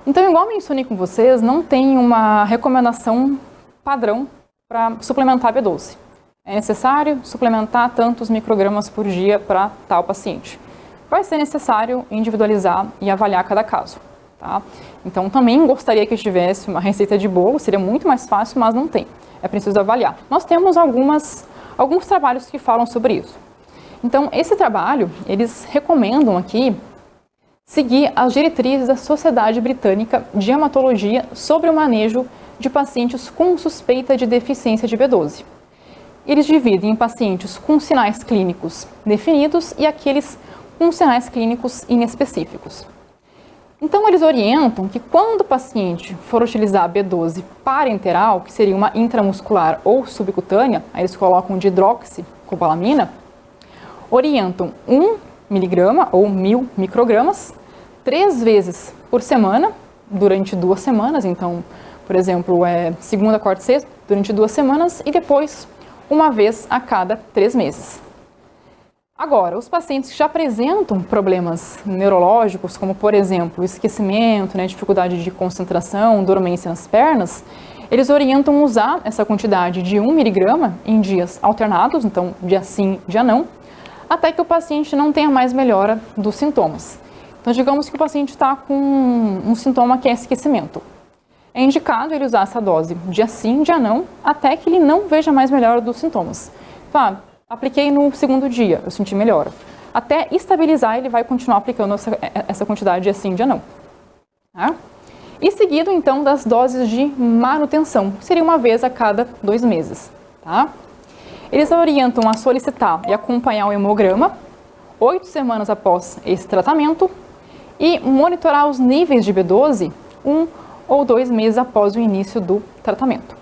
Então, igual mencionei com vocês, não tem uma recomendação padrão para suplementar B12. É necessário suplementar tantos microgramas por dia para tal paciente. Vai ser necessário individualizar e avaliar cada caso. Tá? Então, também gostaria que tivesse uma receita de bolo, seria muito mais fácil, mas não tem. É preciso avaliar. Nós temos alguns trabalhos que falam sobre isso. Então, esse trabalho, eles recomendam aqui seguir as diretrizes da Sociedade Britânica de Hematologia sobre o manejo de pacientes com suspeita de deficiência de B12. Eles dividem em pacientes com sinais clínicos definidos e aqueles com sinais clínicos inespecíficos. Então, eles orientam que quando o paciente for utilizar B12 parenteral, que seria uma intramuscular ou subcutânea, aí eles colocam de hidroxicobalamina, orientam 1 miligrama ou 1000 microgramas 3 vezes por semana, durante 2 semanas. Então, por exemplo, segunda, quarta e sexta, durante 2 semanas, e depois uma vez a cada 3 meses. Agora, os pacientes que já apresentam problemas neurológicos, como por exemplo, esquecimento, dificuldade de concentração, dormência nas pernas, eles orientam usar essa quantidade de 1 miligrama em dias alternados, então dia sim, dia não, até que o paciente não tenha mais melhora dos sintomas. Então, digamos que o paciente está com um sintoma que é esquecimento. É indicado ele usar essa dose dia sim, dia não, até que ele não veja mais melhora dos sintomas. Então, apliquei no segundo dia, eu senti melhora. Até estabilizar, ele vai continuar aplicando essa quantidade dia sim, dia não. Tá? E seguido, então, das doses de manutenção, que seria uma vez a cada 2 meses. Tá? Eles orientam a solicitar e acompanhar o hemograma 8 semanas após esse tratamento e monitorar os níveis de B12 1 ou 2 meses após o início do tratamento.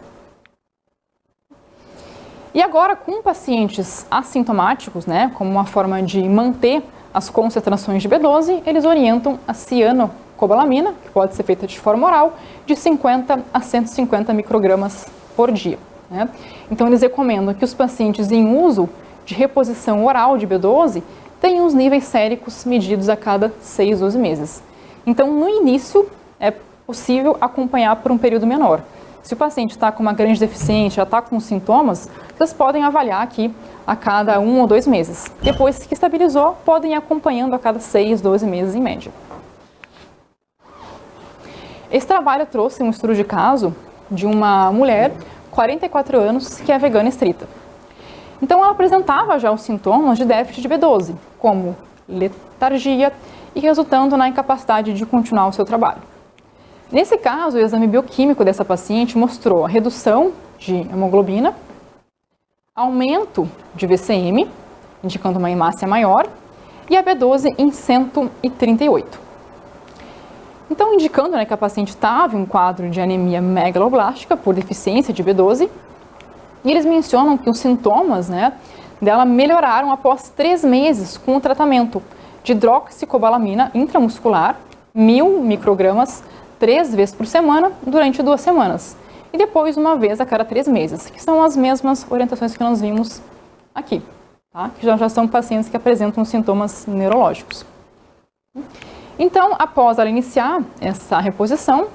E agora, com pacientes assintomáticos, como uma forma de manter as concentrações de B12, eles orientam a cianocobalamina, que pode ser feita de forma oral, de 50 a 150 microgramas por dia. Então, eles recomendam que os pacientes em uso de reposição oral de B12 tenham os níveis séricos medidos a cada 6, 12 meses. Então, no início, é possível acompanhar por um período menor. Se o paciente está com uma grande deficiência, já está com sintomas, vocês podem avaliar aqui a cada 1 ou 2 meses. Depois que estabilizou, podem ir acompanhando a cada 6, 12 meses em média. Esse trabalho trouxe um estudo de caso de uma mulher, 44 anos, que é vegana estrita. Então, ela apresentava já os sintomas de déficit de B12, como letargia e resultando na incapacidade de continuar o seu trabalho. Nesse caso, o exame bioquímico dessa paciente mostrou a redução de hemoglobina, aumento de VCM, indicando uma hemácia maior, e a B12 em 138. Então, indicando que a paciente estava em um quadro de anemia megaloblástica por deficiência de B12, e eles mencionam que os sintomas dela melhoraram após 3 meses com o tratamento de hidroxicobalamina intramuscular, 1000 microgramas 3 vezes por semana durante 2 semanas. E depois uma vez a cada 3 meses, que são as mesmas orientações que nós vimos aqui, tá? Que já são pacientes que apresentam sintomas neurológicos. Então, após ela iniciar essa reposição,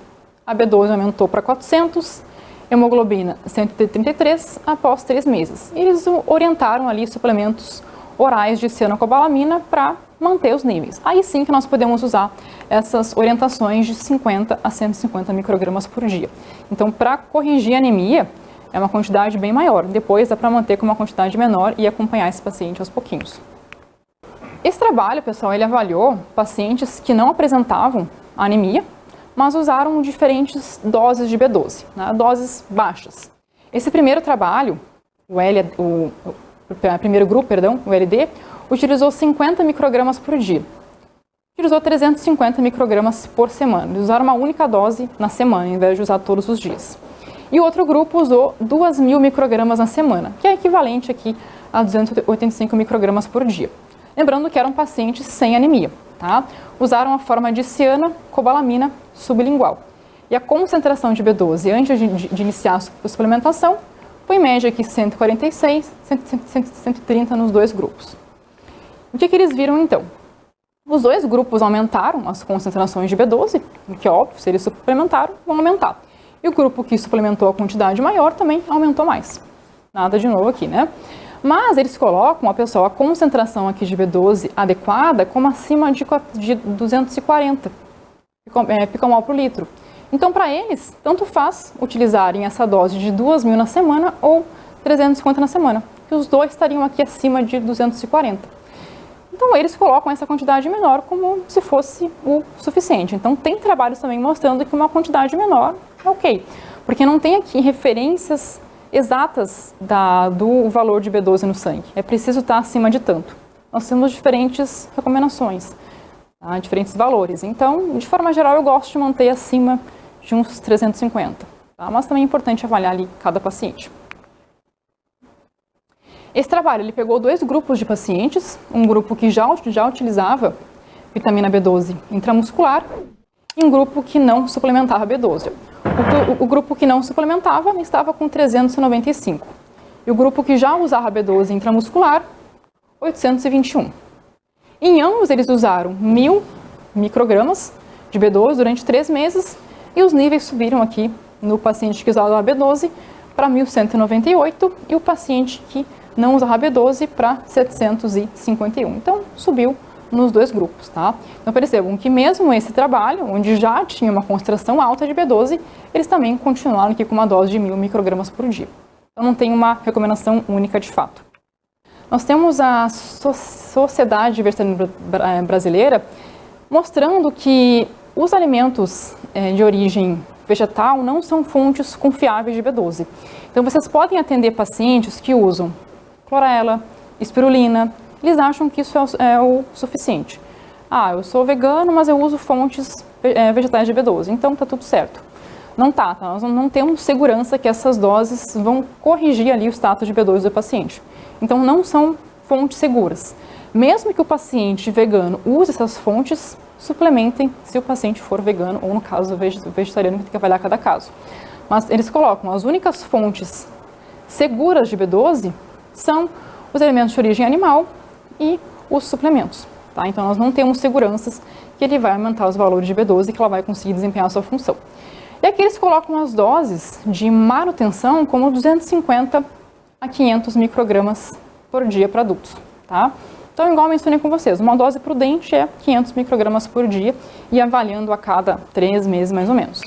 a B12 aumentou para 400, hemoglobina 133 após 3 meses. Eles orientaram ali suplementos orais de cianocobalamina para manter os níveis. Aí sim que nós podemos usar essas orientações de 50 a 150 microgramas por dia. Então, para corrigir a anemia, é uma quantidade bem maior. Depois dá para manter com uma quantidade menor e acompanhar esse paciente aos pouquinhos. Esse trabalho, pessoal, ele avaliou pacientes que não apresentavam anemia, mas usaram diferentes doses de B12, doses baixas. Esse primeiro trabalho, o primeiro grupo, o LD, utilizou 50 microgramas por dia. Utilizou 350 microgramas por semana. Eles usaram uma única dose na semana, ao invés de usar todos os dias. E o outro grupo usou 2.000 microgramas na semana, que é equivalente aqui a 285 microgramas por dia. Lembrando que eram pacientes sem anemia, tá? Usaram a forma de cianocobalamina sublingual. E a concentração de B12 antes de iniciar a suplementação foi em média aqui 146, 130 nos 2 grupos. O que eles viram então? Os dois grupos aumentaram as concentrações de B12, o que é óbvio, se eles suplementaram, vão aumentar. E o grupo que suplementou a quantidade maior também aumentou mais. Nada de novo aqui, né? Mas eles colocam a concentração aqui de B12 adequada como acima de 240 picomol por litro. Então, para eles, tanto faz utilizarem essa dose de 2.000 na semana ou 350 na semana, que os dois estariam aqui acima de 240. Então, eles colocam essa quantidade menor como se fosse o suficiente. Então, tem trabalhos também mostrando que uma quantidade menor é ok, porque não tem aqui referências exatas do valor de B12 no sangue. É preciso estar acima de tanto. Nós temos diferentes recomendações, tá? Diferentes valores. Então, de forma geral, eu gosto de manter acima de uns 350, tá? Mas também é importante avaliar ali cada paciente. Esse trabalho, ele pegou dois grupos de pacientes, um grupo que já utilizava vitamina B12 intramuscular e um grupo que não suplementava B12. O grupo que não suplementava estava com 395 e o grupo que já usava B12 intramuscular, 821. Em ambos, eles usaram 1.000 microgramas de B12 durante 3 meses e os níveis subiram aqui no paciente que usava B12 para 1.198 e o paciente que não usava B12 para 751. Então, subiu nos dois grupos, tá? Então, percebam que mesmo esse trabalho, onde já tinha uma concentração alta de B12, eles também continuaram aqui com uma dose de 1.000 microgramas por dia. Então, não tem uma recomendação única de fato. Nós temos a Sociedade Vegetariana Brasileira mostrando que os alimentos de origem vegetal não são fontes confiáveis de B12. Então, vocês podem atender pacientes que usam clorela, espirulina, eles acham que isso é o suficiente. Ah, eu sou vegano, mas eu uso fontes vegetais de B12, então tá tudo certo. Não tá, nós não temos segurança que essas doses vão corrigir ali o status de B12 do paciente. Então não são fontes seguras. Mesmo que o paciente vegano use essas fontes, suplementem se o paciente for vegano ou, no caso, vegetariano, que tem que avaliar cada caso. Mas eles colocam as únicas fontes seguras de B12 são os alimentos de origem animal e os suplementos, tá? Então, nós não temos seguranças que ele vai aumentar os valores de B12 e que ela vai conseguir desempenhar a sua função. E aqui eles colocam as doses de manutenção como 250 a 500 microgramas por dia para adultos, tá? Então, igual eu mencionei com vocês, uma dose prudente é 500 microgramas por dia e avaliando a cada 3 meses, mais ou menos.